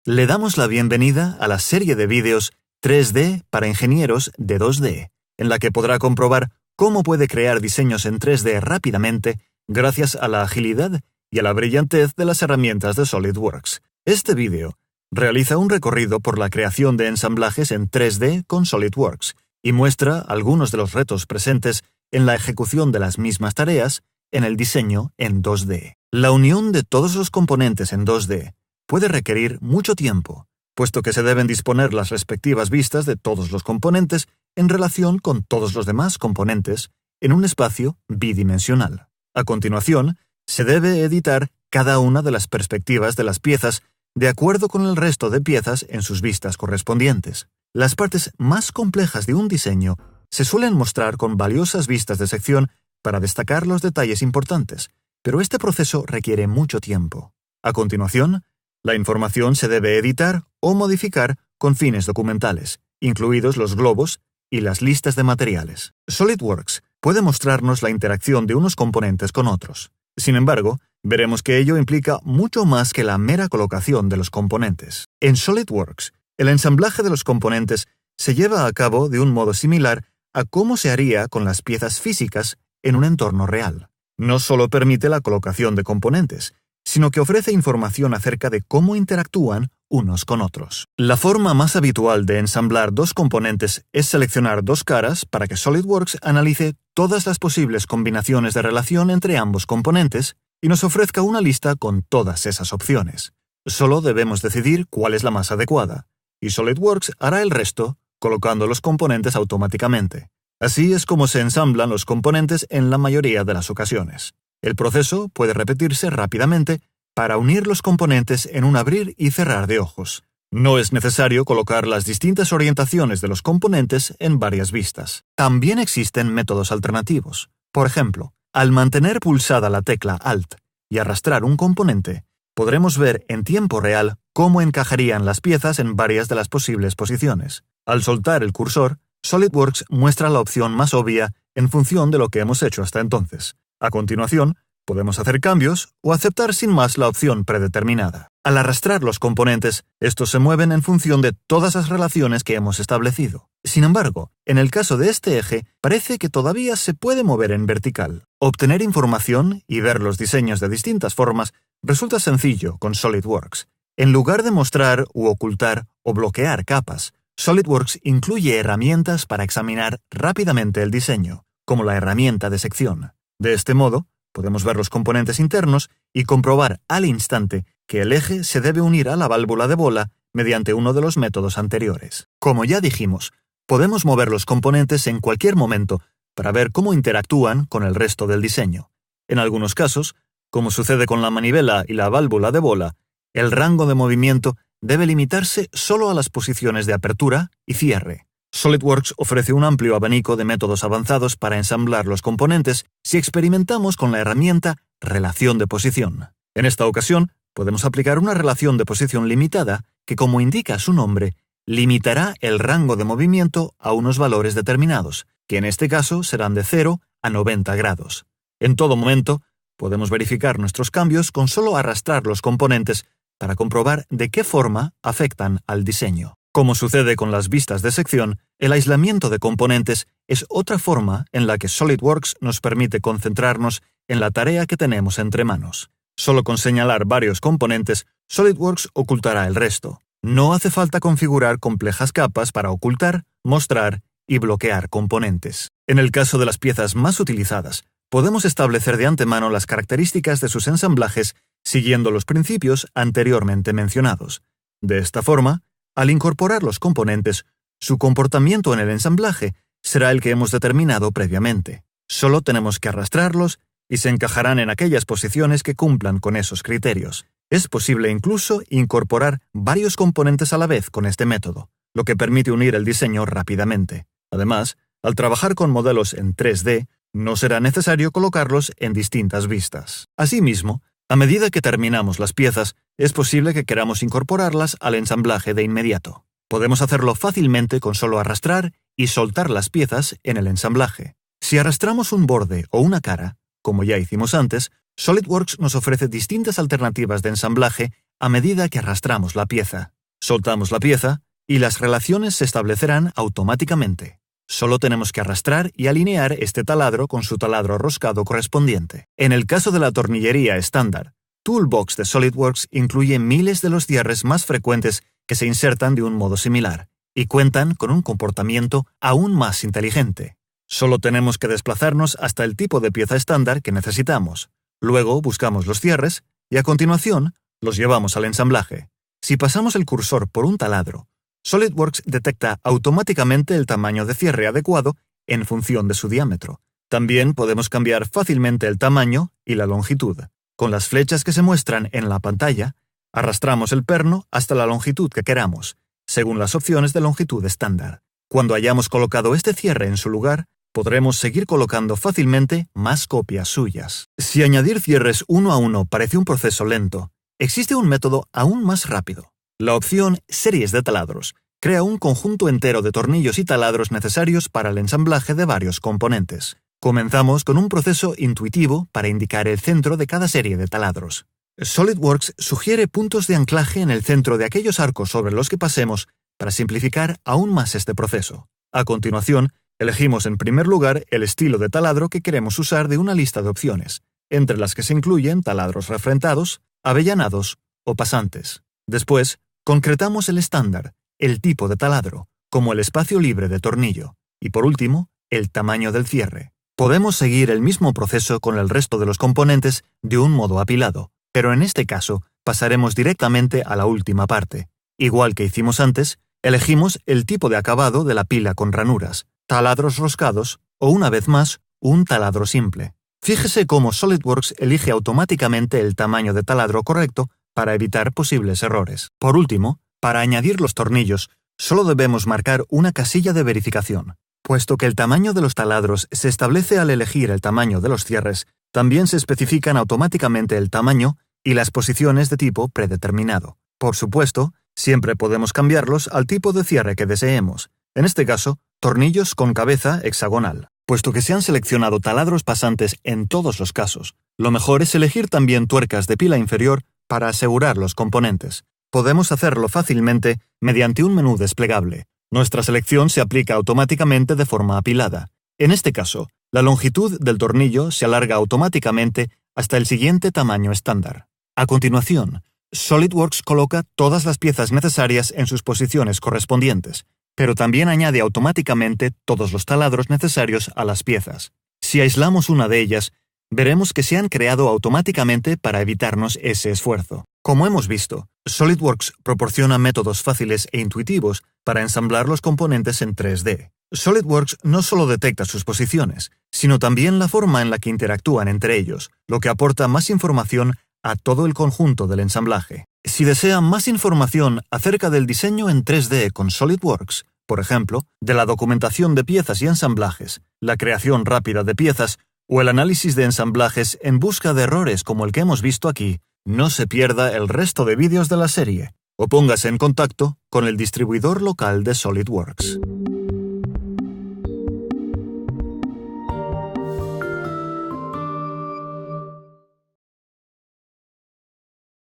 Le damos la bienvenida a la serie de vídeos 3D para ingenieros de 2D, en la que podrá comprobar cómo puede crear diseños en 3D rápidamente gracias a la agilidad y a la brillantez de las herramientas de SolidWorks. Este vídeo realiza un recorrido por la creación de ensamblajes en 3D con SolidWorks y muestra algunos de los retos presentes en la ejecución de las mismas tareas en el diseño en 2D. La unión de todos los componentes en 2D puede requerir mucho tiempo, puesto que se deben disponer las respectivas vistas de todos los componentes en relación con todos los demás componentes en un espacio bidimensional. A continuación, se debe editar cada una de las perspectivas de las piezas de acuerdo con el resto de piezas en sus vistas correspondientes. Las partes más complejas de un diseño se suelen mostrar con valiosas vistas de sección para destacar los detalles importantes, pero este proceso requiere mucho tiempo. A continuación, la información se debe editar o modificar con fines documentales, incluidos los globos y las listas de materiales. SolidWorks puede mostrarnos la interacción de unos componentes con otros. Sin embargo, veremos que ello implica mucho más que la mera colocación de los componentes. En SolidWorks, el ensamblaje de los componentes se lleva a cabo de un modo similar a cómo se haría con las piezas físicas en un entorno real. No solo permite la colocación de componentes, sino que ofrece información acerca de cómo interactúan unos con otros. La forma más habitual de ensamblar dos componentes es seleccionar dos caras para que SolidWorks analice todas las posibles combinaciones de relación entre ambos componentes y nos ofrezca una lista con todas esas opciones. Solo debemos decidir cuál es la más adecuada, y SolidWorks hará el resto colocando los componentes automáticamente. Así es como se ensamblan los componentes en la mayoría de las ocasiones. El proceso puede repetirse rápidamente para unir los componentes en un abrir y cerrar de ojos. No es necesario colocar las distintas orientaciones de los componentes en varias vistas. También existen métodos alternativos. Por ejemplo, al mantener pulsada la tecla Alt y arrastrar un componente, podremos ver en tiempo real cómo encajarían las piezas en varias de las posibles posiciones. Al soltar el cursor, SolidWorks muestra la opción más obvia en función de lo que hemos hecho hasta entonces. A continuación, podemos hacer cambios o aceptar sin más la opción predeterminada. Al arrastrar los componentes, estos se mueven en función de todas las relaciones que hemos establecido. Sin embargo, en el caso de este eje, parece que todavía se puede mover en vertical. Obtener información y ver los diseños de distintas formas resulta sencillo con SolidWorks. En lugar de mostrar u ocultar o bloquear capas, SolidWorks incluye herramientas para examinar rápidamente el diseño, como la herramienta de sección. De este modo, podemos ver los componentes internos y comprobar al instante que el eje se debe unir a la válvula de bola mediante uno de los métodos anteriores. Como ya dijimos, podemos mover los componentes en cualquier momento para ver cómo interactúan con el resto del diseño. En algunos casos, como sucede con la manivela y la válvula de bola, el rango de movimiento debe limitarse solo a las posiciones de apertura y cierre. SolidWorks ofrece un amplio abanico de métodos avanzados para ensamblar los componentes si experimentamos con la herramienta Relación de posición. En esta ocasión, podemos aplicar una relación de posición limitada que, como indica su nombre, limitará el rango de movimiento a unos valores determinados, que en este caso serán de 0 a 90 grados. En todo momento, podemos verificar nuestros cambios con solo arrastrar los componentes para comprobar de qué forma afectan al diseño. Como sucede con las vistas de sección, el aislamiento de componentes es otra forma en la que SolidWorks nos permite concentrarnos en la tarea que tenemos entre manos. Solo con señalar varios componentes, SolidWorks ocultará el resto. No hace falta configurar complejas capas para ocultar, mostrar y bloquear componentes. En el caso de las piezas más utilizadas, podemos establecer de antemano las características de sus ensamblajes siguiendo los principios anteriormente mencionados. De esta forma, al incorporar los componentes, su comportamiento en el ensamblaje será el que hemos determinado previamente. Solo tenemos que arrastrarlos y se encajarán en aquellas posiciones que cumplan con esos criterios. Es posible incluso incorporar varios componentes a la vez con este método, lo que permite unir el diseño rápidamente. Además, al trabajar con modelos en 3D, no será necesario colocarlos en distintas vistas. Asimismo, a medida que terminamos las piezas, es posible que queramos incorporarlas al ensamblaje de inmediato. Podemos hacerlo fácilmente con solo arrastrar y soltar las piezas en el ensamblaje. Si arrastramos un borde o una cara, como ya hicimos antes, SolidWorks nos ofrece distintas alternativas de ensamblaje a medida que arrastramos la pieza. Soltamos la pieza y las relaciones se establecerán automáticamente. Solo tenemos que arrastrar y alinear este taladro con su taladro roscado correspondiente. En el caso de la tornillería estándar, Toolbox de SolidWorks incluye miles de los cierres más frecuentes que se insertan de un modo similar y cuentan con un comportamiento aún más inteligente. Solo tenemos que desplazarnos hasta el tipo de pieza estándar que necesitamos. Luego buscamos los cierres y a continuación los llevamos al ensamblaje. Si pasamos el cursor por un taladro, SolidWorks detecta automáticamente el tamaño de cierre adecuado en función de su diámetro. También podemos cambiar fácilmente el tamaño y la longitud. Con las flechas que se muestran en la pantalla, arrastramos el perno hasta la longitud que queramos, según las opciones de longitud estándar. Cuando hayamos colocado este cierre en su lugar, podremos seguir colocando fácilmente más copias suyas. Si añadir cierres uno a uno parece un proceso lento, existe un método aún más rápido. La opción Series de taladros crea un conjunto entero de tornillos y taladros necesarios para el ensamblaje de varios componentes. Comenzamos con un proceso intuitivo para indicar el centro de cada serie de taladros. SolidWorks sugiere puntos de anclaje en el centro de aquellos arcos sobre los que pasemos para simplificar aún más este proceso. A continuación, elegimos en primer lugar el estilo de taladro que queremos usar de una lista de opciones, entre las que se incluyen taladros refrentados, avellanados o pasantes. Después, concretamos el estándar, el tipo de taladro, como el espacio libre de tornillo, y por último, el tamaño del cierre. Podemos seguir el mismo proceso con el resto de los componentes de un modo apilado, pero en este caso pasaremos directamente a la última parte. Igual que hicimos antes, elegimos el tipo de acabado de la pila con ranuras, taladros roscados o, una vez más, un taladro simple. Fíjese cómo SolidWorks elige automáticamente el tamaño de taladro correcto para evitar posibles errores. Por último, para añadir los tornillos, solo debemos marcar una casilla de verificación. Puesto que el tamaño de los taladros se establece al elegir el tamaño de los cierres, también se especifican automáticamente el tamaño y las posiciones de tipo predeterminado. Por supuesto, siempre podemos cambiarlos al tipo de cierre que deseemos, en este caso, tornillos con cabeza hexagonal. Puesto que se han seleccionado taladros pasantes en todos los casos, lo mejor es elegir también tuercas de pila inferior para asegurar los componentes. Podemos hacerlo fácilmente mediante un menú desplegable. Nuestra selección se aplica automáticamente de forma apilada. En este caso, la longitud del tornillo se alarga automáticamente hasta el siguiente tamaño estándar. A continuación, SolidWorks coloca todas las piezas necesarias en sus posiciones correspondientes, pero también añade automáticamente todos los taladros necesarios a las piezas. Si aislamos una de ellas, veremos que se han creado automáticamente para evitarnos ese esfuerzo. Como hemos visto, SolidWorks proporciona métodos fáciles e intuitivos para ensamblar los componentes en 3D. SolidWorks no solo detecta sus posiciones, sino también la forma en la que interactúan entre ellos, lo que aporta más información a todo el conjunto del ensamblaje. Si desea más información acerca del diseño en 3D con SolidWorks, por ejemplo, de la documentación de piezas y ensamblajes, la creación rápida de piezas o el análisis de ensamblajes en busca de errores como el que hemos visto aquí, no se pierda el resto de vídeos de la serie o póngase en contacto con el distribuidor local de SolidWorks.